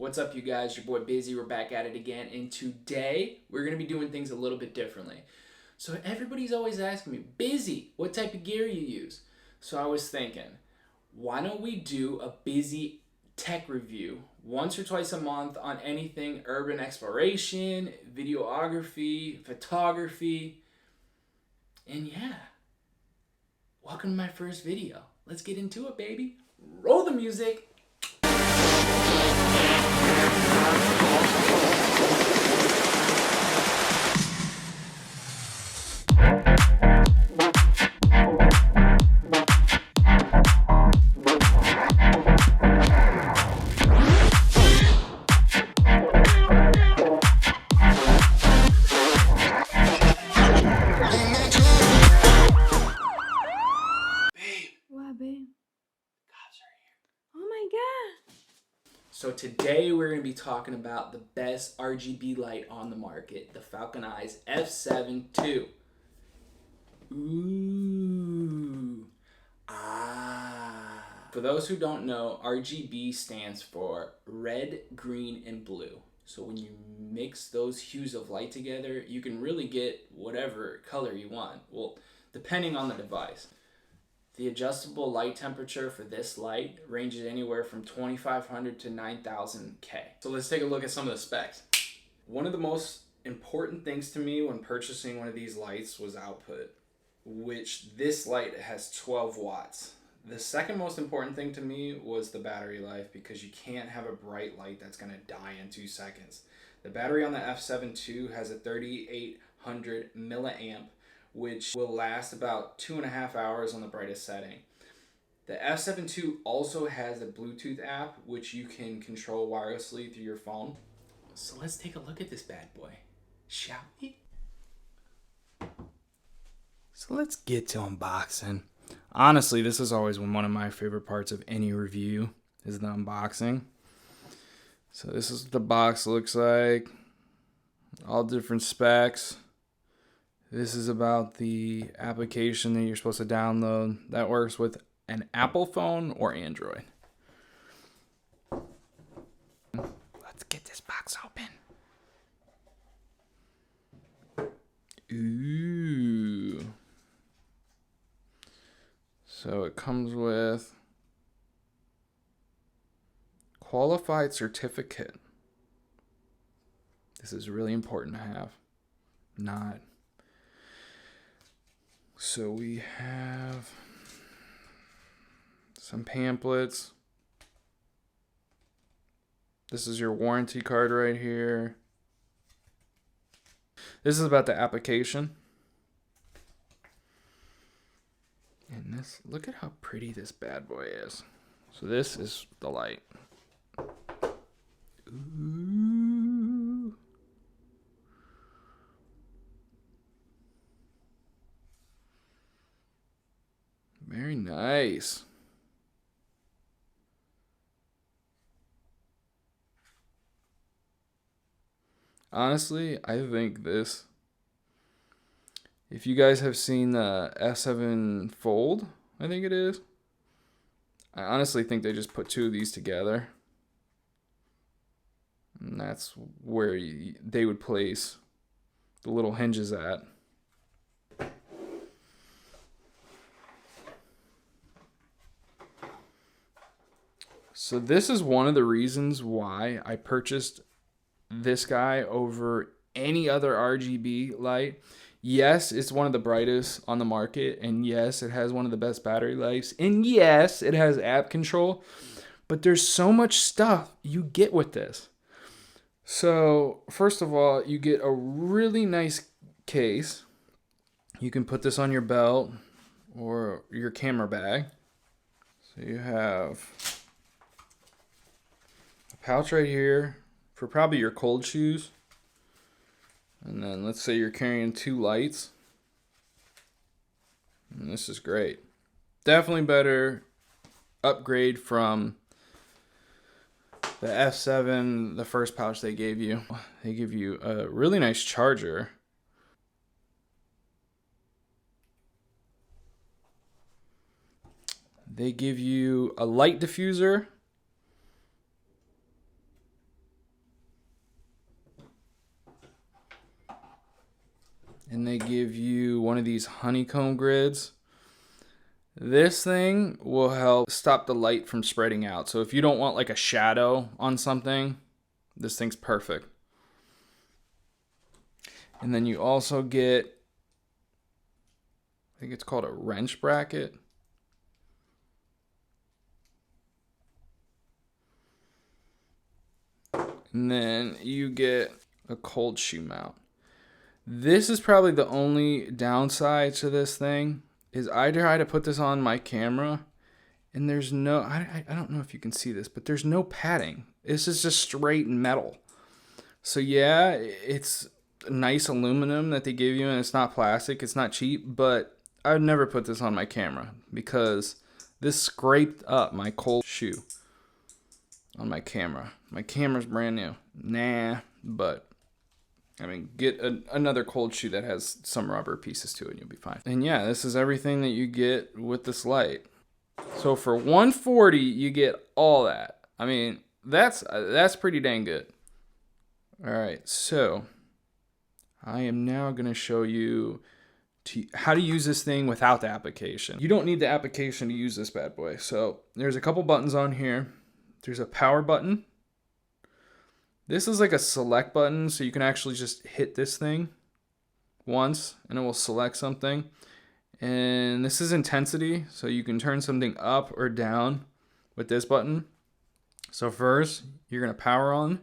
What's up, you guys? Your boy Bizzy. We're back at it again, and today we're going to be doing things a little bit differently. So everybody's always asking me, Bizzy, what type of gear you use? So I was thinking, why don't we do a Bizzy tech review once or twice a month on anything urban exploration, videography, photography, and yeah. Welcome to my first video. Let's get into it, baby. Roll the music. So today we're going to be talking about the best RGB light on the market, the Falcon Eyes F7 II. Ooh. Ah. For those who don't know, RGB stands for red, green, and blue. So when you mix those hues of light together, you can really get whatever color you want. Well, depending on the device. The adjustable light temperature for this light ranges anywhere from 2500 to 9000 K. So let's take a look at some of the specs. One of the most important things to me when purchasing one of these lights was output, which this light has 12 watts. The second most important thing to me was the battery life, because you can't have a bright light that's gonna die in 2 seconds. The battery on the F7 II has a 3800 milliamp, which will last about 2.5 hours on the brightest setting. The F7 II also has a Bluetooth app, which you can control wirelessly through your phone. So let's take a look at this bad boy, shall we? So let's get to unboxing. Honestly, this is always one of my favorite parts of any review, is the unboxing. So this is what the box looks like. All different specs. This is about the application that you're supposed to download that works with an Apple phone or Android. Let's get this box open. Ooh. So it comes with qualified certificate. This is really important to have. Not. So we have some pamphlets. This is your warranty card right here. This is about the application. And this, look at how pretty this bad boy is. So this is the light. Ooh. Very nice. Honestly, I think this, if you guys have seen the S7 Fold, I think it is, I honestly think they just put two of these together. And that's where they would place the little hinges at. So this is one of the reasons why I purchased this guy over any other RGB light. Yes, it's one of the brightest on the market, and yes, it has one of the best battery lives, and yes, it has app control, but there's so much stuff you get with this. So first of all, you get a really nice case. You can put this on your belt or your camera bag. So you have a pouch right here for probably your cold shoes. And then let's say you're carrying 2 lights. And this is great. Definitely better upgrade from the F7, the first pouch they gave you. They give you a really nice charger. They give you a light diffuser and they give you one of these honeycomb grids. This thing will help stop the light from spreading out. So if you don't want like a shadow on something, this thing's perfect. And then you also get, I think it's called a wrench bracket. And then you get a cold shoe mount. This is probably the only downside to this thing, is I try to put this on my camera and there's no, I don't know if you can see this, but there's no padding. This is just straight metal. So yeah, it's nice aluminum that they give you, and it's not plastic, it's not cheap, but I would never put this on my camera because this scraped up my cold shoe on my camera. My camera's brand new. Nah, but I mean, get another cold shoe that has some rubber pieces to it and you'll be fine. And yeah, this is everything that you get with this light. So for $140, you get all that. I mean, that's pretty dang good. All right, so I am now going to show you how to use this thing without the application. You don't need the application to use this bad boy. So there's a couple buttons on here. There's a power button. This is like a select button, so you can actually just hit this thing once and it will select something. And this is intensity, so you can turn something up or down with this button. So first, you're going to power on.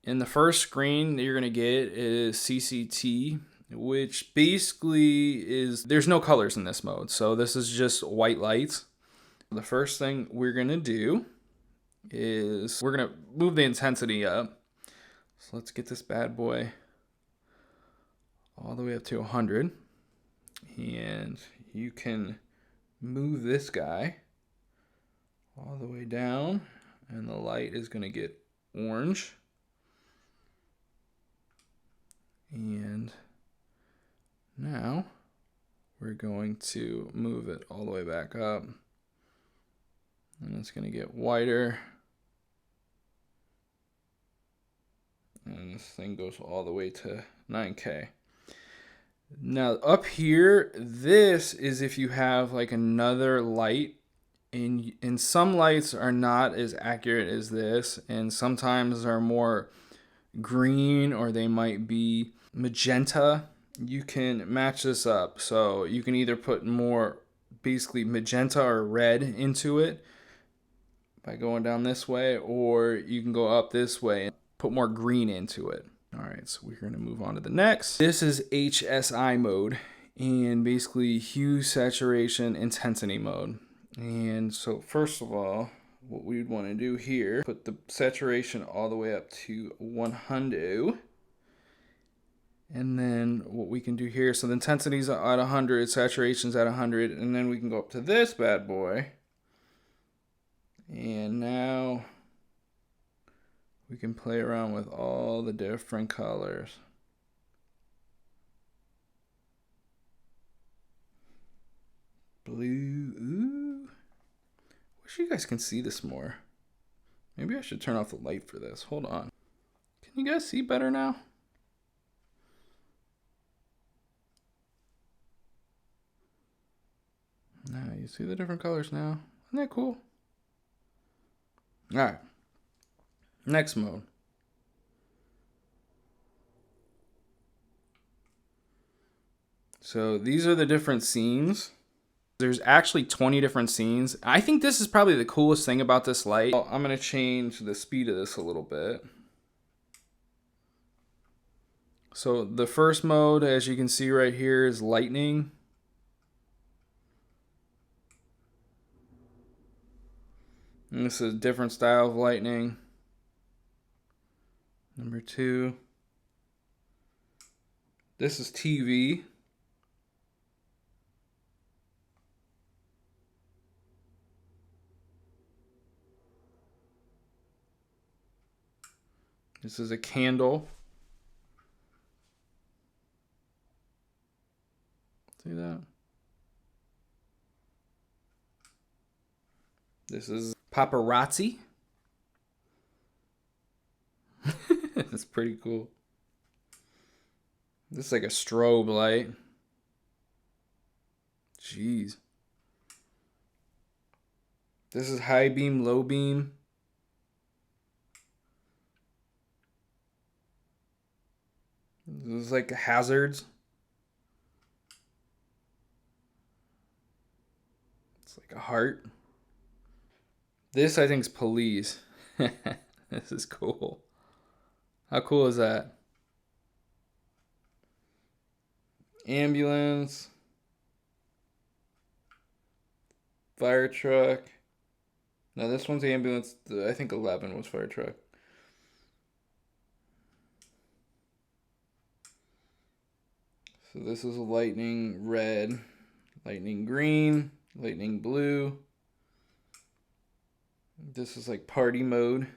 And the first screen that you're going to get is CCT, which basically is, there's no colors in this mode. So this is just white lights. The first thing we're going to do is we're going to move the intensity up. So let's get this bad boy all the way up to 100. And you can move this guy all the way down, and the light is going to get orange. And now we're going to move it all the way back up, and it's going to get whiter. And this thing goes all the way to 9K. Now up here, this is if you have like another light, and some lights are not as accurate as this, and sometimes are more green or they might be magenta. You can match this up, so you can either put more basically magenta or red into it by going down this way, or you can go up this way and put more green into it. All right, so we're going to move on to the next. This is HSI mode, and basically hue, saturation, intensity mode. And so first of all, what we'd want to do here, put the saturation all the way up to 100. And then what we can do here, so the intensity's at 100, saturation's at 100, and then we can go up to this bad boy. And now we can play around with all the different colors. Blue, ooh. Wish you guys can see this more. Maybe I should turn off the light for this. Hold on. Can you guys see better now? Now you see the different colors now. Isn't that cool? All right. Next mode. So these are the different scenes. There's actually 20 different scenes. I think this is probably the coolest thing about this light. I'm going to change the speed of this a little bit. So the first mode, as you can see right here, is lightning. And this is a different style of lightning. Number 2. This is TV. This is a candle. See that? This is paparazzi. That's pretty cool. This is like a strobe light. Jeez. This is high beam, low beam. This is like hazards. It's like a heart. This I think is police. This is cool. How cool is that? Ambulance. Fire truck. No, this one's ambulance. I think 11 was fire truck. So this is lightning red, lightning green, lightning blue. This is like party mode.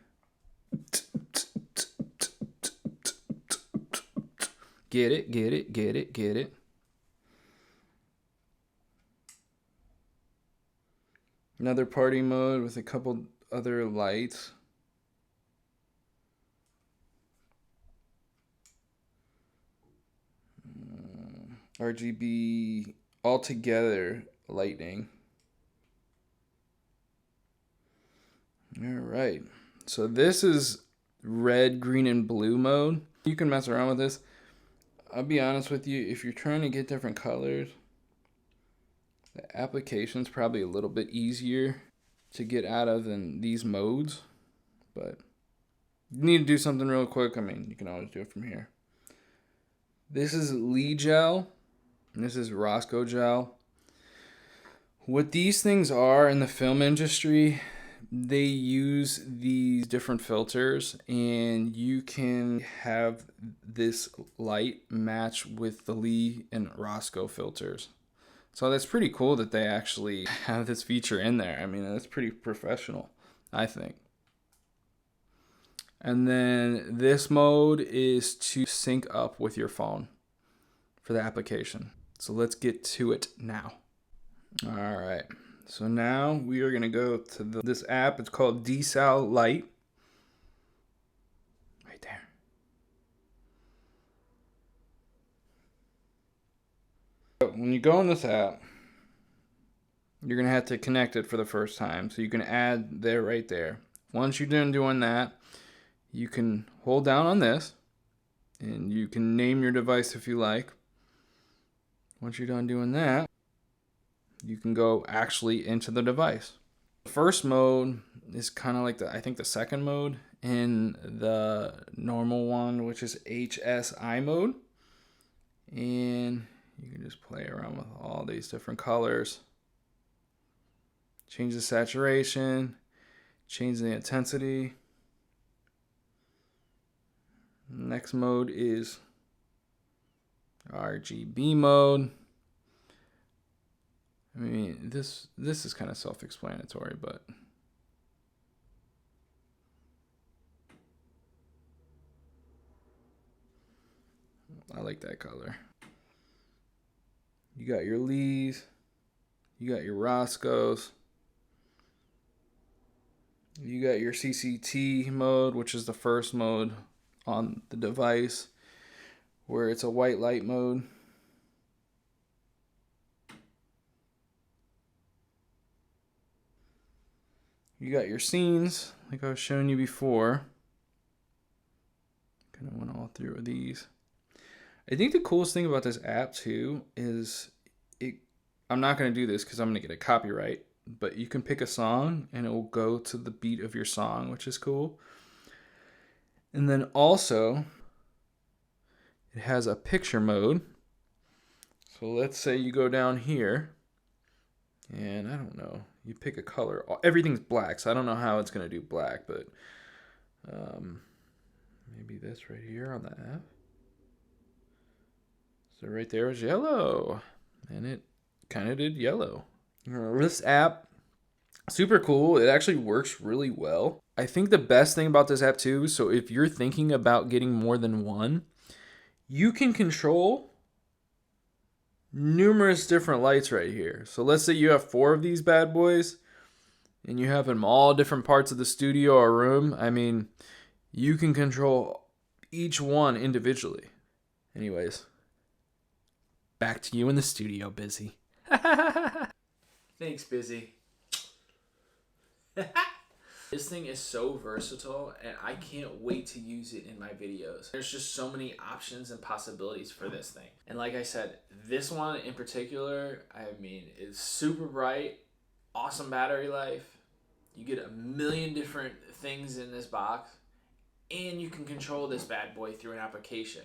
Get it, get it, get it, get it. Another party mode with a couple other lights. RGB altogether lightning. All right. So this is red, green, and blue mode. You can mess around with this. I'll be honest with you, if you're trying to get different colors, the application's probably a little bit easier to get out of than these modes. But you need to do something real quick. I mean, you can always do it from here. This is Lee gel, and this is Roscoe gel. What these things are in the film industry, they use these different filters, and you can have this light match with the Lee and Roscoe filters. So that's pretty cool that they actually have this feature in there. I mean, that's pretty professional, I think. And then this mode is to sync up with your phone for the application. So let's get to it now. All right. So now we are going to go to this app. It's called Desal Light. Right there. So when you go in this app, you're going to have to connect it for the first time. So you can add there right there. Once you're done doing that, you can hold down on this and you can name your device if you like. Once you're done doing that, you can go actually into the device. The first mode is kind of like I think the second mode in the normal one, which is HSI mode. And you can just play around with all these different colors. Change the saturation, change the intensity. Next mode is RGB mode. I mean, this is kind of self-explanatory, but I like that color. You got your Lees, you got your Roscoes, you got your CCT mode, which is the first mode on the device, where it's a white light mode. You got your scenes, like I was showing you before. Kind of went all through with these. I think the coolest thing about this app too is I'm not going to do this because I'm going to get a copyright, but you can pick a song and it will go to the beat of your song, which is cool. And then also, it has a picture mode. So let's say you go down here, and I don't know, you pick a color. Everything's black, so I don't know how it's going to do black, but maybe this right here on the app. So right there was yellow, and it kind of did yellow. This app, super cool. It actually works really well. I think the best thing about this app too, so if you're thinking about getting more than one, you can control numerous different lights right here. So let's say you have 4 of these bad boys and you have them all different parts of the studio or room. I mean, you can control each one individually. Anyways, back to you in the studio, Bizzy. Thanks, Bizzy. This thing is so versatile, and I can't wait to use it in my videos. There's just so many options and possibilities for this thing. And like I said, this one in particular, I mean, is super bright, awesome battery life. You get a million different things in this box, and you can control this bad boy through an application.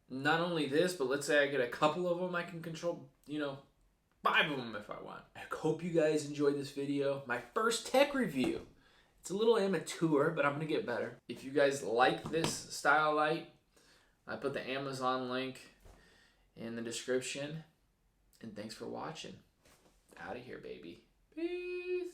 Not only this, but let's say I get a couple of them, I can control, 5 of them if I want. I hope you guys enjoyed this video. My first tech review. It's a little amateur, but I'm going to get better. If you guys like this style light, I put the Amazon link in the description. And thanks for watching. Out of here, baby. Peace.